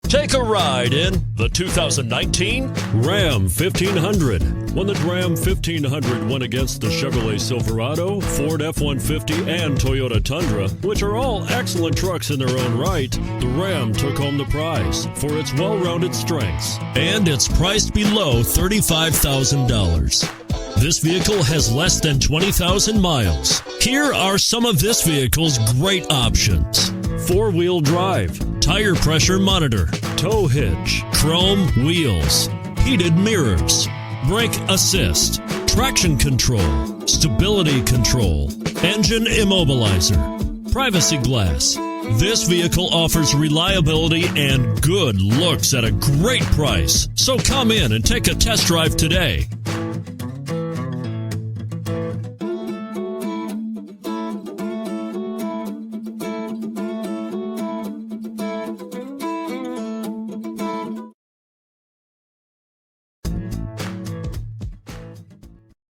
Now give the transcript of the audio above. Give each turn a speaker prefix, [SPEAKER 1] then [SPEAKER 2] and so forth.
[SPEAKER 1] Take a ride in the 2019 Ram 1500. When the Ram 1500 went against the Chevrolet Silverado, Ford F-150, and Toyota Tundra, which are all excellent trucks in their own right, the Ram took home the prize for its well-rounded strengths. And it's priced below $35,000. This vehicle has less than 20,000 miles. Here are some of this vehicle's great options: four-wheel drive, tire pressure monitor, tow hitch, chrome wheels, heated mirrors, brake assist, traction control, stability control, engine immobilizer, privacy glass. This vehicle offers reliability and good looks at a great price. So come in and take a test drive today.